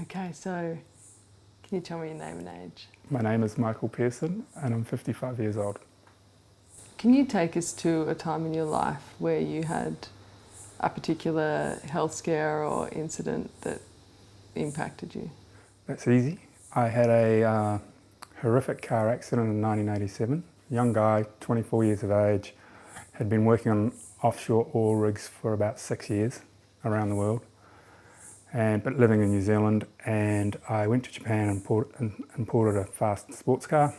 Okay, so can you tell me your name and age? My name is Michael Pearson and I'm 55 years old. Can you take us to a time in your life where you had a particular health scare or incident that impacted you? That's easy. I had a horrific car accident in 1987. Young guy, 24 years of age, had been working on offshore oil rigs for about 6 years around the world, but living in New Zealand. And I went to Japan and imported a fast sports car.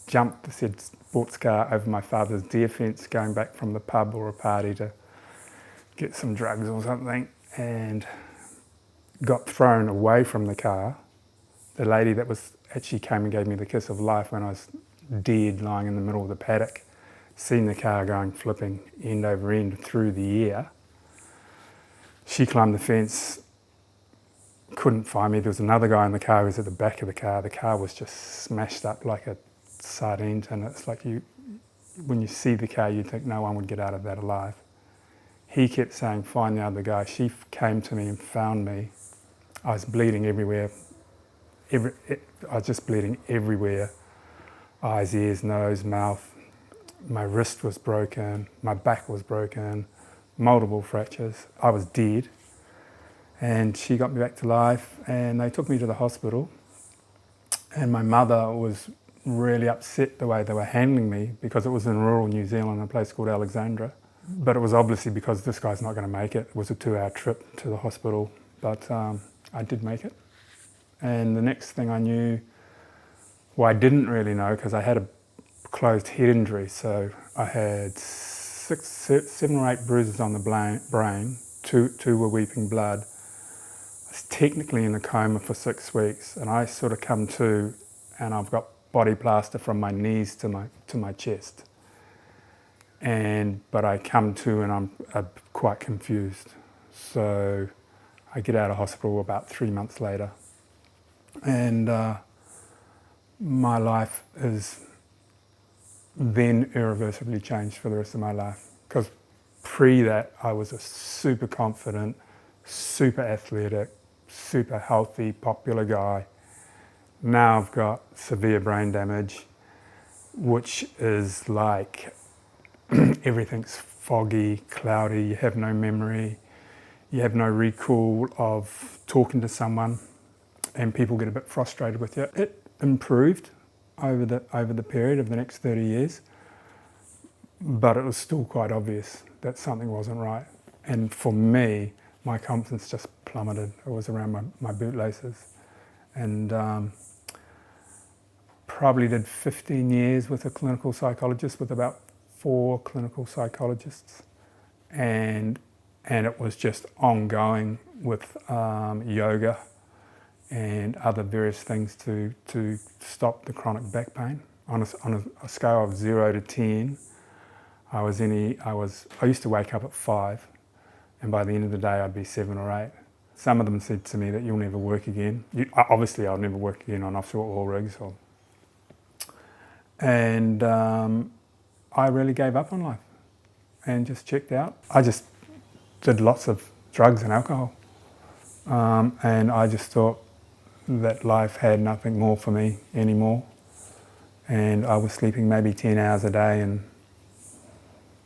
Jumped the said sports car over my father's deer fence going back from the pub or a party to get some drugs or something, and got thrown away from the car. The lady that was actually came and gave me the kiss of life when I was dead lying in the middle of the paddock, seen the car going flipping end over end through the air. She climbed the fence, couldn't find me. There was another guy in the car who was at the back of the car. The car was just smashed up like a sardine tin. It's like when you see the car, you'd think no one would get out of that alive. He kept saying, find the other guy. She came to me and found me. I was bleeding everywhere. I was just bleeding everywhere. Eyes, ears, nose, mouth. My wrist was broken. My back was broken. Multiple fractures. I was dead. And she got me back to life and they took me to the hospital. And my mother was really upset the way they were handling me because it was in rural New Zealand, a place called Alexandra. But it was obviously because this guy's not going to make it. It was a 2-hour trip to the hospital, but I did make it. And the next thing I knew, well, I didn't really know because I had a closed head injury. So I had 7 or 8 bruises on the brain, two were weeping blood. I was technically in a coma for 6 weeks, and I sort of come to, and I've got body plaster from my knees to my chest. But I come to and I'm quite confused. So I get out of hospital about 3 months later. And my life is then irreversibly changed for the rest of my life. Because pre that, I was a super confident, super athletic, super healthy, popular guy. Now I've got severe brain damage, which is like everything's foggy, cloudy, you have no memory, you have no recall of talking to someone, and people get a bit frustrated with you. It improved over the period of the next 30 years, but it was still quite obvious that something wasn't right. And for me, my confidence just plummeted. It was around my bootlaces. And probably did 15 years with a clinical psychologist, with about 4 clinical psychologists. And it was just ongoing with yoga and other various things to stop the chronic back pain. On a scale of 0 to 10, I used to wake up at 5, and by the end of the day I'd be 7 or 8. Some of them said to me that you'll never work again. Obviously I'll never work again on offshore oil rigs. And I really gave up on life and just checked out. I just did lots of drugs and alcohol. And I just thought that life had nothing more for me anymore. And I was sleeping maybe 10 hours a day, and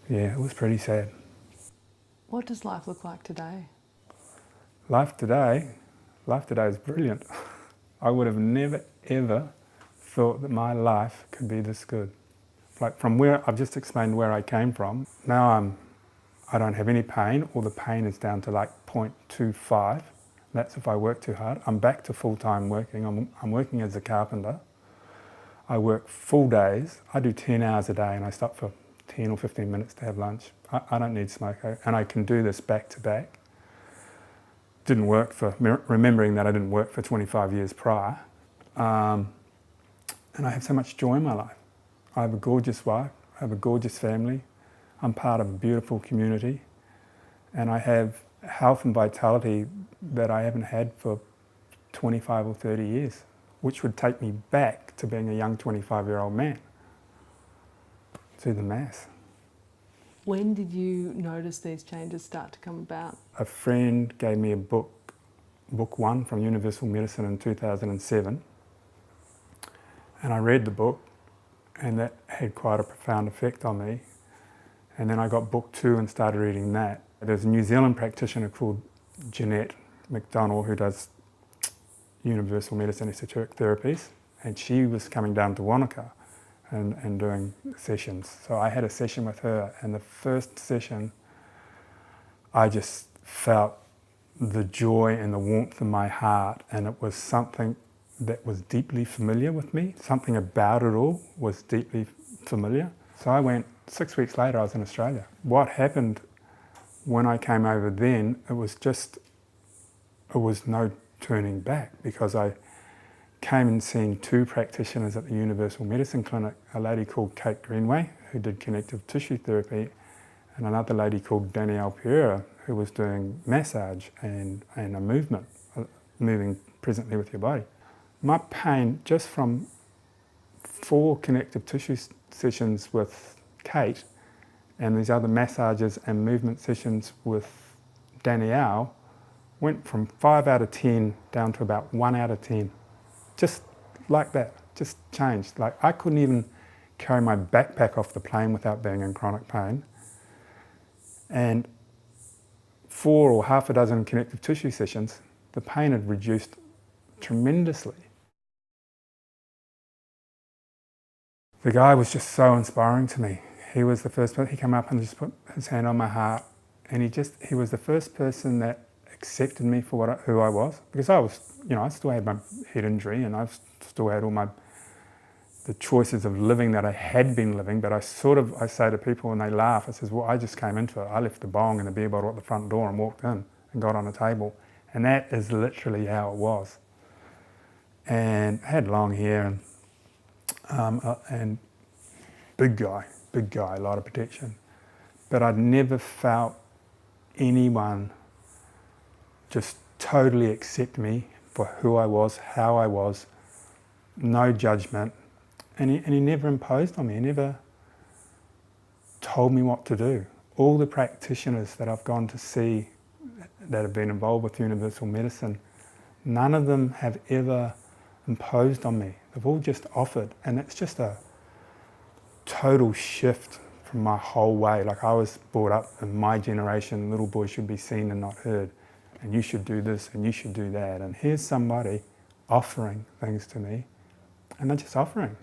yeah, it was pretty sad. What does life look like today? Life today is brilliant. I would have never ever thought that my life could be this good. Like from where, I've just explained where I came from. Now I don't have any pain, or the pain is down to like 0.25. That's if I work too hard. I'm back to full-time working. I'm working as a carpenter. I work full days. I do 10 hours a day and I stop for 10 or 15 minutes to have lunch. I don't need smoke, and I can do this back to back. Didn't work for, remembering that I didn't work for 25 years prior. And I have so much joy in my life. I have a gorgeous wife, I have a gorgeous family. I'm part of a beautiful community, and I have health and vitality that I haven't had for 25 or 30 years, which would take me back to being a young 25-year-old man. Do the math. When did you notice these changes start to come about? A friend gave me a book book one from Universal Medicine in 2007, and I read the book, and that had quite a profound effect on me. And then I got book two and started reading that. There's a New Zealand practitioner called Jeanette McDonald who does Universal Medicine esoteric therapies, and she was coming down to Wanaka and doing sessions. So I had a session with her, and the first session I just felt the joy and the warmth in my heart, and it was something that was deeply familiar with me. Something about it all was deeply familiar. So I went, 6 weeks later I was in Australia. What happened when I came over then, it was no turning back, because I came and seen two practitioners at the Universal Medicine Clinic, a lady called Kate Greenway, who did connective tissue therapy, and another lady called Danielle Pereira, who was doing massage and a movement, moving presently with your body. My pain, just from 4 connective tissue sessions with Kate and these other massages and movement sessions with Danielle, went from 5 out of 10 down to about 1 out of 10. Just like that, just changed. Like I couldn't even carry my backpack off the plane without being in chronic pain. And 4 or half a dozen connective tissue sessions, the pain had reduced tremendously. The guy was just so inspiring to me. He was the first person, he came up and just put his hand on my heart, and he was the first person that accepted me for who I was, because I was, I still had my head injury, and I still had all the choices of living that I had been living, but I say to people, and they laugh, I says, well, I just came into it. I left the bong and the beer bottle at the front door and walked in and got on a table. And that is literally how it was. And I had long hair and big guy, a lot of protection. But I'd never felt anyone just totally accept me for who I was, how I was, no judgment. And he never imposed on me, he never told me what to do. All the practitioners that I've gone to see that have been involved with Universal Medicine, none of them have ever imposed on me. They've all just offered, and it's just a total shift from my whole way. Like I was brought up in my generation, little boys should be seen and not heard, and you should do this and you should do that. And here's somebody offering things to me, and they're just offering.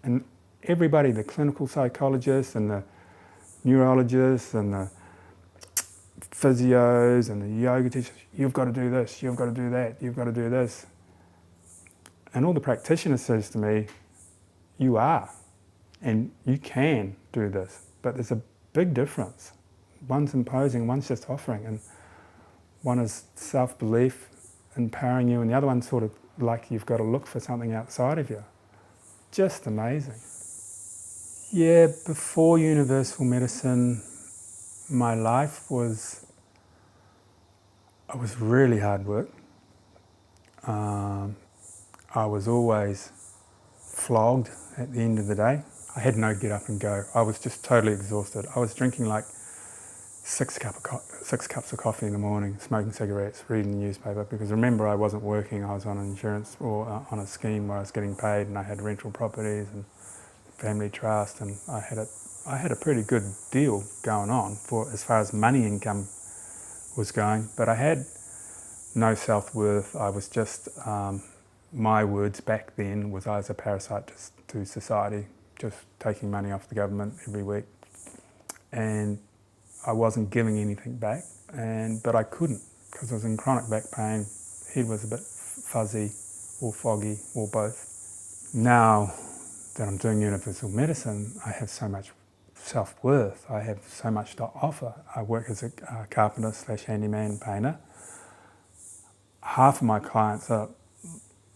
And everybody, the clinical psychologists and the neurologists and the physios and the yoga teachers, you've got to do this, you've got to do that, you've got to do this. And all the practitioners says to me, you are, and you can do this. But there's a big difference. One's imposing, one's just offering. And one is self-belief, empowering you, and the other one's sort of like you've got to look for something outside of you. Just amazing. Yeah, before Universal Medicine, my life was really hard work. I was always flogged at the end of the day. I had no get up and go. I was just totally exhausted. I was drinking like 6 cups of coffee in the morning, smoking cigarettes, reading the newspaper, because remember, I wasn't working. I was on insurance or on a scheme where I was getting paid, and I had rental properties and family trust, and I had a pretty good deal going on for as far as money income was going, but I had no self-worth. I was just, my words back then was I was a parasite to society, just taking money off the government every week, and I wasn't giving anything back, but I couldn't, because I was in chronic back pain. Head was a bit fuzzy or foggy or both. Now that I'm doing Universal Medicine, I have so much self-worth. I have so much to offer. I work as a carpenter / handyman painter. Half of my clients are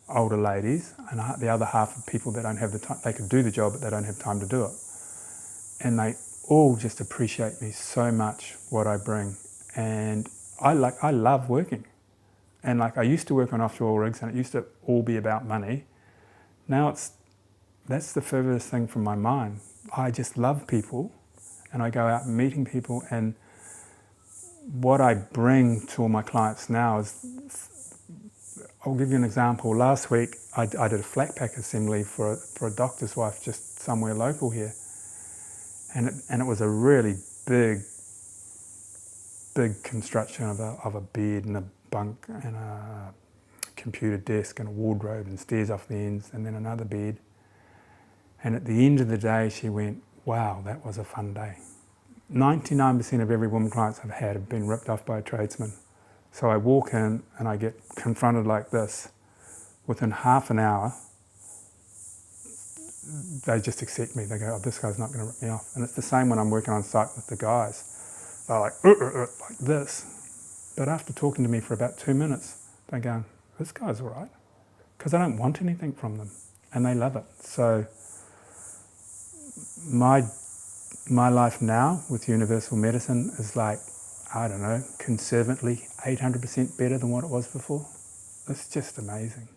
older ladies, and the other half are people that don't have the time. They could do the job, but they don't have time to do it. And they all just appreciate me so much, what I bring. And I love working. And like I used to work on offshore rigs, and it used to all be about money. Now that's the furthest thing from my mind. I just love people, and I go out meeting people, and what I bring to all my clients now is I'll give you an example. Last week I did a flat pack assembly for a doctor's wife just somewhere local here, and it was a really big construction of a bed and a bunk and a computer desk and a wardrobe and stairs off the ends and then another bed. And at the end of the day she went, wow, that was a fun day. 99% of every woman clients I've had have been ripped off by a tradesman. So I walk in and I get confronted like this. Within half an hour, they just accept me. They go, oh, this guy's not going to rip me off. And it's the same when I'm working on site with the guys. They're like, like this. But after talking to me for about 2 minutes, they go, this guy's all right. Because I don't want anything from them. And they love it. So my life now with universal medicine is like, I don't know, conservatively 800% better than what it was before. It's just amazing.